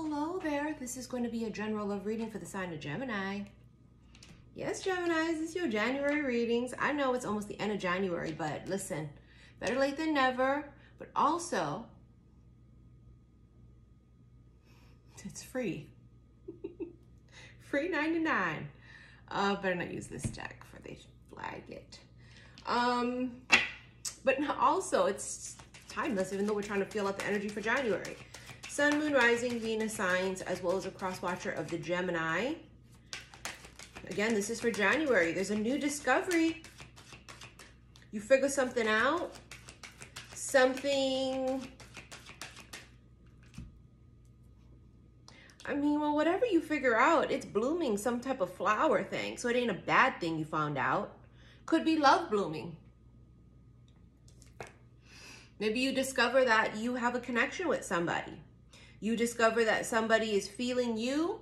Hello there. This is going to be a general love reading for the sign of Gemini. Yes, Geminis, this is your January readings. I know it's almost the end of January, but listen, better late than never. But also, it's free. Free 99. Better not use this deck for they flag it. But also, it's timeless, even though we're trying to feel out the energy for January. Sun, Moon, Rising, Venus signs, as well as a cross-watcher of the Gemini. Again, this is for January. There's a new discovery. You figure something out. Something... I mean, well, whatever you figure out, it's blooming, some type of flower thing. So it ain't a bad thing you found out. Could be love blooming. Maybe you discover that you have a connection with somebody. You discover that somebody is feeling you.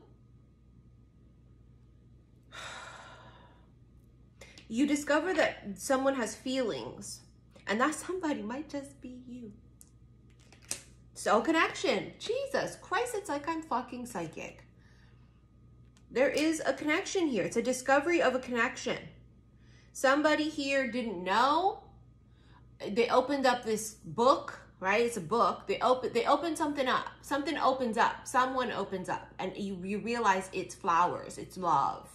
You discover that someone has feelings, and that somebody might just be you. Soul connection. Jesus Christ, it's like I'm fucking psychic. There is a connection here. It's a discovery of a connection. Somebody here didn't know. They opened up this book, right? It's a book. They open something up. Something opens up. Someone opens up, and you realize it's flowers, it's love,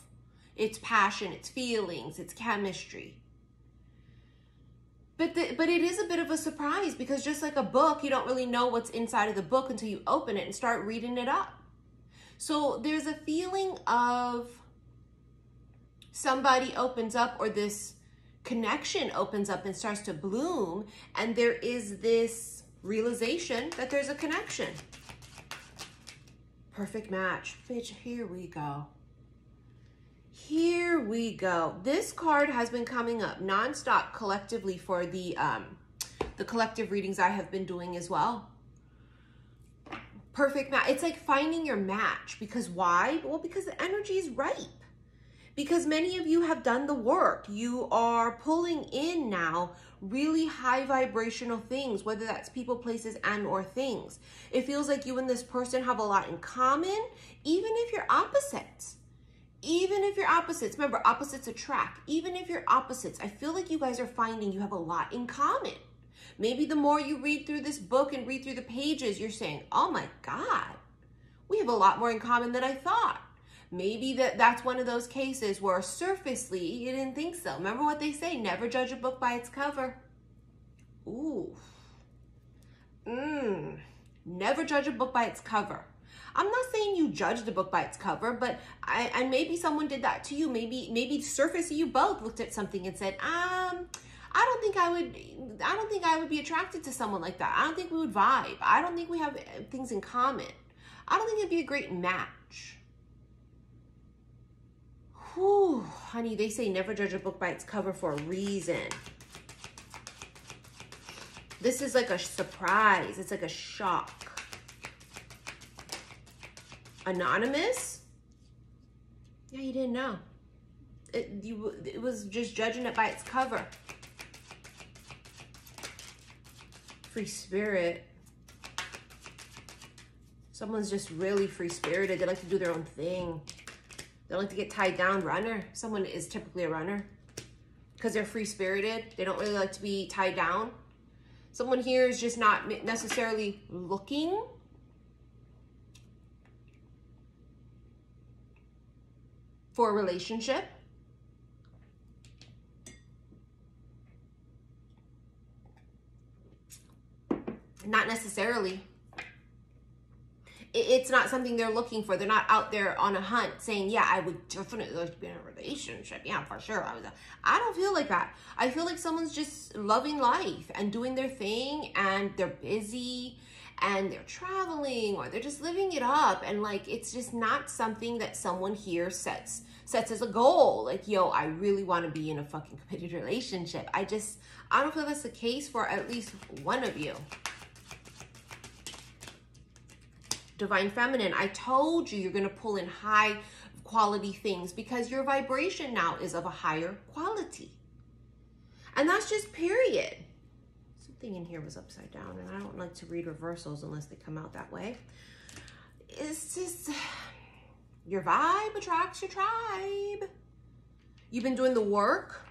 it's passion, it's feelings, it's chemistry. But it is a bit of a surprise, because just like a book, you don't really know what's inside of the book until you open it and start reading it up. So there's a feeling of somebody opens up, or this connection opens up and starts to bloom, and there is this realization that there's a connection. Perfect match. Bitch, here we go. Here we go. This card has been coming up nonstop collectively for the collective readings I have been doing as well. Perfect match. It's like finding your match. Because why? Well, because the energy is ripe. Because many of you have done the work. You are pulling in now really high vibrational things, whether that's people, places, and or things. It feels like you and this person have a lot in common, even if you're opposites. Even if you're opposites, remember, opposites attract. Even if you're opposites, I feel like you guys are finding you have a lot in common. Maybe the more you read through this book and read through the pages, you're saying, oh my God, we have a lot more in common than I thought. Maybe that's one of those cases where surfacely you didn't think so. Remember what they say, never judge a book by its cover. Ooh. Never judge a book by its cover. I'm not saying you judge the book by its cover, but and maybe someone did that to you. Maybe surfacely you both looked at something and said, I don't think I would be attracted to someone like that. I don't think we would vibe. I don't think we have things in common. I don't think it'd be a great match. Whew, honey, they say never judge a book by its cover for a reason. This is like a surprise. It's like a shock. Anonymous? Yeah, you didn't know. It was just judging it by its cover. Free spirit. Someone's just really free-spirited. They like to do their own thing. They don't like to get tied down. Runner. Someone is typically a runner. Because they're free-spirited. They don't really like to be tied down. Someone here is just not necessarily looking for a relationship. Not necessarily. It's not something they're looking for. They're not out there on a hunt saying, yeah, I would definitely like to be in a relationship. Yeah, for sure. I don't feel like that. I feel like someone's just loving life and doing their thing, and they're busy and they're traveling, or they're just living it up. And like, it's just not something that someone here sets as a goal. Like, yo, I really want to be in a fucking committed relationship. I don't feel that's the case for at least one of you. Divine Feminine, I told you you're going to pull in high quality things because your vibration now is of a higher quality. And that's just period. Something in here was upside down, and I don't like to read reversals unless they come out that way. it's just, your vibe attracts your tribe. You've been doing the work,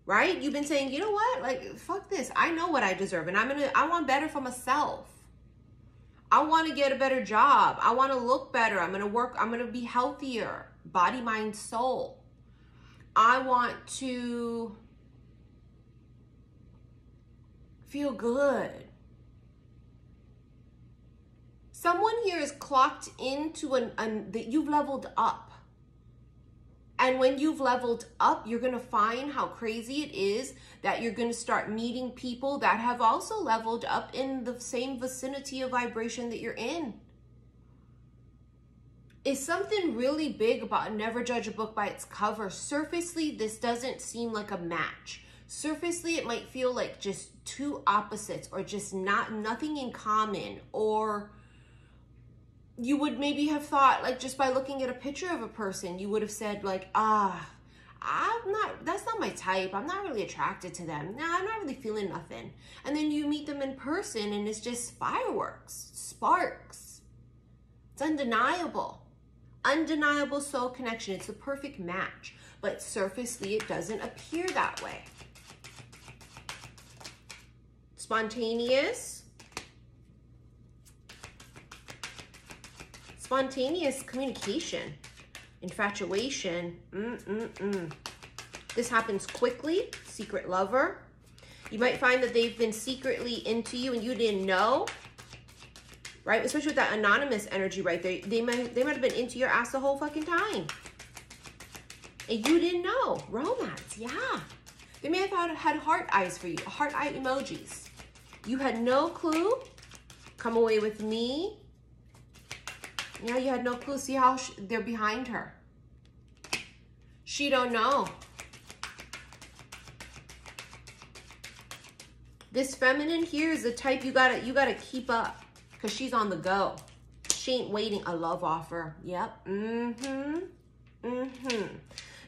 right? You've been saying, you know what? Like, fuck this. I know what I deserve, and I want better for myself. I want to get a better job. I want to look better. I'm going to work. I'm going to be healthier. Body, mind, soul. I want to feel good. Someone here is clocked into that you've leveled up. And when you've leveled up, you're going to find how crazy it is that you're going to start meeting people that have also leveled up in the same vicinity of vibration that you're in. Is something really big about never judge a book by its cover. Surfacely, this doesn't seem like a match. Surfacely, it might feel like just two opposites, or just nothing in common, or you would maybe have thought, like, just by looking at a picture of a person, you would have said, like, that's not my type. I'm not really attracted to them. Nah, I'm not really feeling nothing. And then you meet them in person and it's just fireworks, sparks. It's undeniable. Undeniable soul connection. It's the perfect match. But surfacely, it doesn't appear that way. Spontaneous. Spontaneous communication, infatuation. This happens quickly. Secret lover. You might find that they've been secretly into you and you didn't know, right? Especially with that anonymous energy right there. They might have been into your ass the whole fucking time, and you didn't know. Romance, yeah. They may have had heart eyes for you, heart eye emojis. You had no clue. Come away with me. Yeah, you had no clue. See how they're behind her. She don't know. This feminine here is the type you gotta keep up, because she's on the go. She ain't waiting. A love offer. Yep.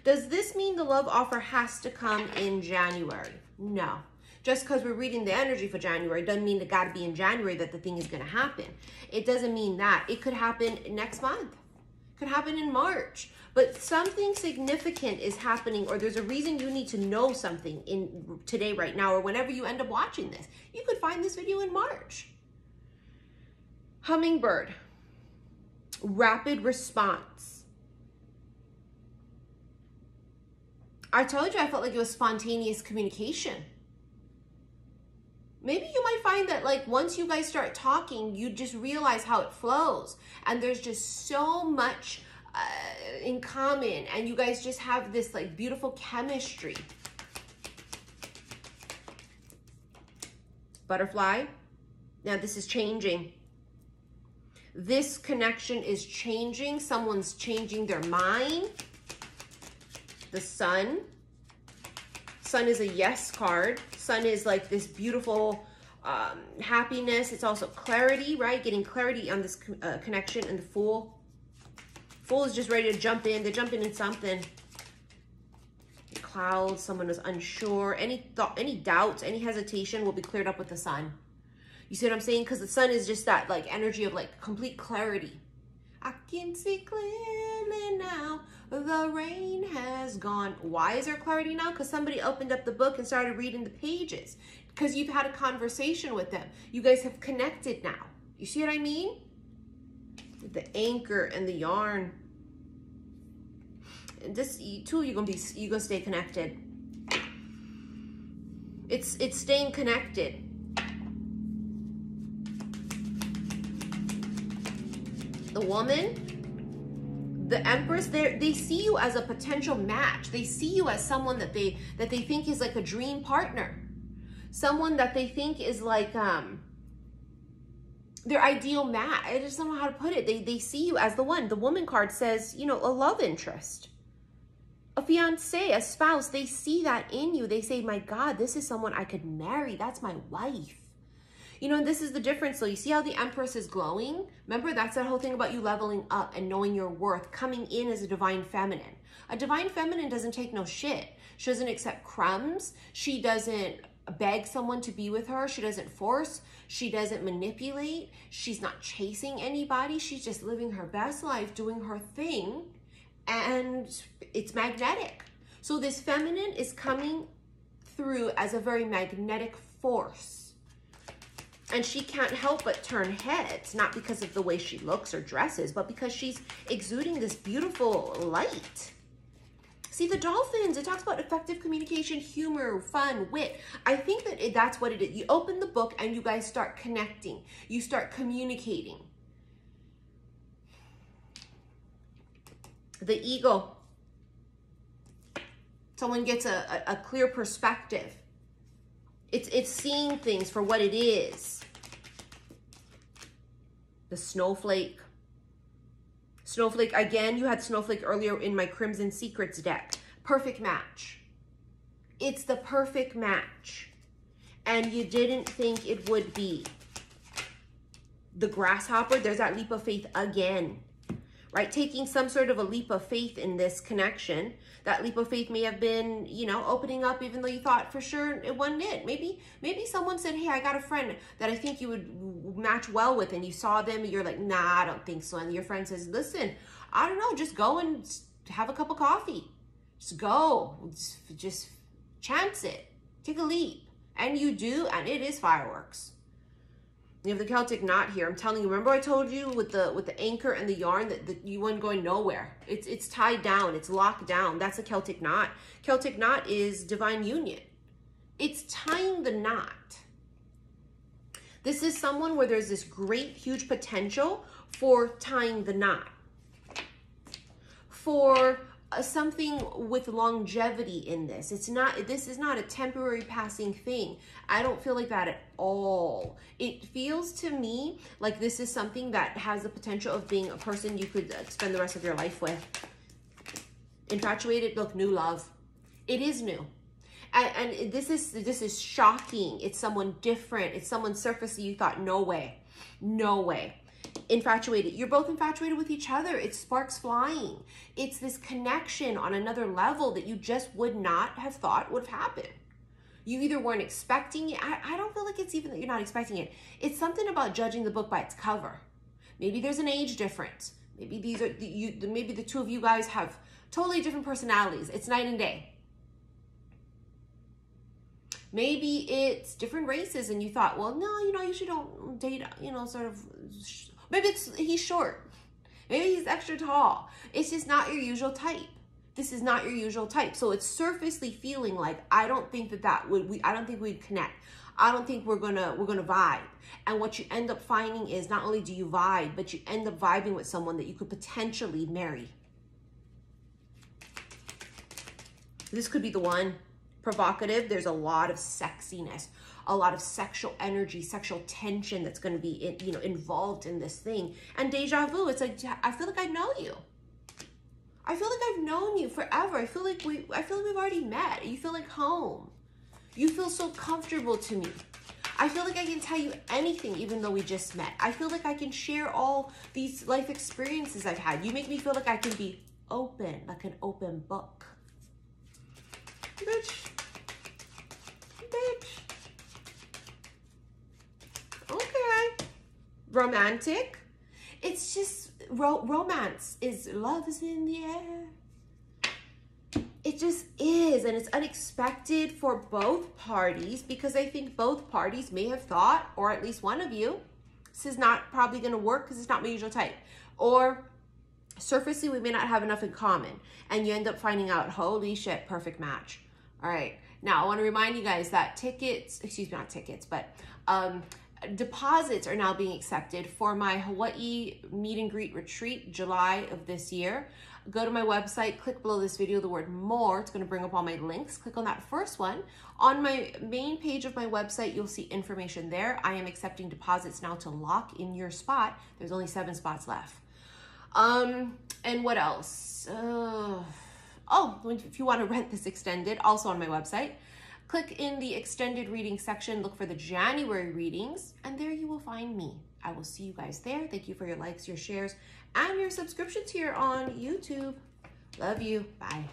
Does this mean the love offer has to come in January? No. Just because we're reading the energy for January doesn't mean it got to be in January that the thing is going to happen. It doesn't mean that. It could happen next month. It could happen in March. But something significant is happening, or there's a reason you need to know something in today, right now, or whenever you end up watching this. You could find this video in March. Hummingbird. Rapid response. I told you I felt like it was spontaneous communication. Maybe you might find that, like, once you guys start talking, you just realize how it flows. And there's just so much in common. And you guys just have this, like, beautiful chemistry. Butterfly. Now, this is changing. This connection is changing. Someone's changing their mind. The Sun. Sun is a yes card. Sun is like this beautiful happiness. It's also clarity, right? Getting clarity on this connection. And the Fool. Fool is just ready to jump in. They're jumping in something. The Clouds. Someone is unsure. Any doubts, any hesitation will be cleared up with the Sun. You see what I'm saying? Because the Sun is just that, like, energy of, like, complete clarity. I can see clearly now. The rain has gone. Why is there clarity now? Because somebody opened up the book and started reading the pages. Because you've had a conversation with them. You guys have connected now. You see what I mean? The Anchor and the Yarn. And this, too, you're gonna stay connected. It's staying connected. The Woman, the Empress, they see you as a potential match. They see you as someone that they think is like a dream partner. Someone that they think is like their ideal match. I just don't know how to put it. They see you as the one. The Woman card says, you know, a love interest, a fiance, a spouse. They see that in you. They say, my God, this is someone I could marry. That's my wife. You know, and this is the difference. So you see how the Empress is glowing? Remember, that's that whole thing about you leveling up and knowing your worth, coming in as a divine feminine. A divine feminine doesn't take no shit. She doesn't accept crumbs. She doesn't beg someone to be with her. She doesn't force. She doesn't manipulate. She's not chasing anybody. She's just living her best life, doing her thing, and it's magnetic. So this feminine is coming through as a very magnetic force. And she can't help but turn heads, not because of the way she looks or dresses, but because she's exuding this beautiful light. See, the dolphins, it talks about effective communication, humor, fun, wit. I think that that's what it is. You open the book and you guys start connecting. You start communicating. The eagle. Someone gets a clear perspective. It's seeing things for what it is. The snowflake. Snowflake, again, you had snowflake earlier in my Crimson Secrets deck. Perfect match. It's the perfect match. And you didn't think it would be. The grasshopper, there's that leap of faith again. Right? Taking some sort of a leap of faith in this connection. That leap of faith may have been, you know, opening up even though you thought for sure it wasn't it. Maybe someone said, hey, I got a friend that I think you would match well with, and you saw them and you're like, nah, I don't think so. And your friend says, listen, I don't know, just go and have a cup of coffee. Just go. Just chance it. Take a leap. And you do, and it is fireworks. You have the Celtic knot here. I'm telling you, remember I told you with the anchor and the yarn that you weren't going nowhere. It's tied down. It's locked down. That's a Celtic knot. Celtic knot is divine union. It's tying the knot. This is someone where there's this great, huge potential for tying the knot. For something with longevity in this. This is not a temporary passing thing. I don't feel like that at all. It feels to me like this is something that has the potential of being a person you could spend the rest of your life with. Infatuated, look, new love. It is new. And this is shocking. It's someone different. It's someone surfacey you thought, no way. No way. Infatuated. You're both infatuated with each other. It's sparks flying. It's this connection on another level that you just would not have thought would happen. You either weren't expecting it. I don't feel like it's even that you're not expecting it. It's something about judging the book by its cover. Maybe there's an age difference. Maybe maybe the two of you guys have totally different personalities. It's night and day. Maybe it's different races and you thought, well, no, you know, you usually don't date, you know, sort of. Maybe he's short. Maybe he's extra tall. It's just not your usual type. This is not your usual type. So it's surfacely feeling like, I don't think I don't think we'd connect. I don't think we're gonna vibe. And what you end up finding is not only do you vibe, but you end up vibing with someone that you could potentially marry. This could be the one. Provocative. There's a lot of sexiness, a lot of sexual energy, sexual tension that's going to be, you know, involved in this thing. And deja vu. It's like, I feel like I know you. I feel like I've known you forever. I feel like we've already met. You feel like home. You feel so comfortable to me. I feel like I can tell you anything even though we just met. I feel like I can share all these life experiences I've had. You make me feel like I can be open, like an open book. Bitch. Okay. Romantic. It's just romance is love is in the air. It just is, and it's unexpected for both parties because I think both parties may have thought, or at least one of you, this is not probably going to work because it's not my usual type, or surfacely we may not have enough in common, and you end up finding out, holy shit, perfect match. All right. Now, I want to remind you guys that deposits are now being accepted for my Hawaii meet and greet retreat, July of this year. Go to my website, click below this video, the word more. It's going to bring up all my links. Click on that first one. On my main page of my website, you'll see information there. I am accepting deposits now to lock in your spot. There's only 7 spots left. And what else? Oh, if you want to rent this extended, also on my website, click in the extended reading section, look for the January readings, and there you will find me. I will see you guys there. Thank you for your likes, your shares, and your subscriptions here on YouTube. Love you. Bye.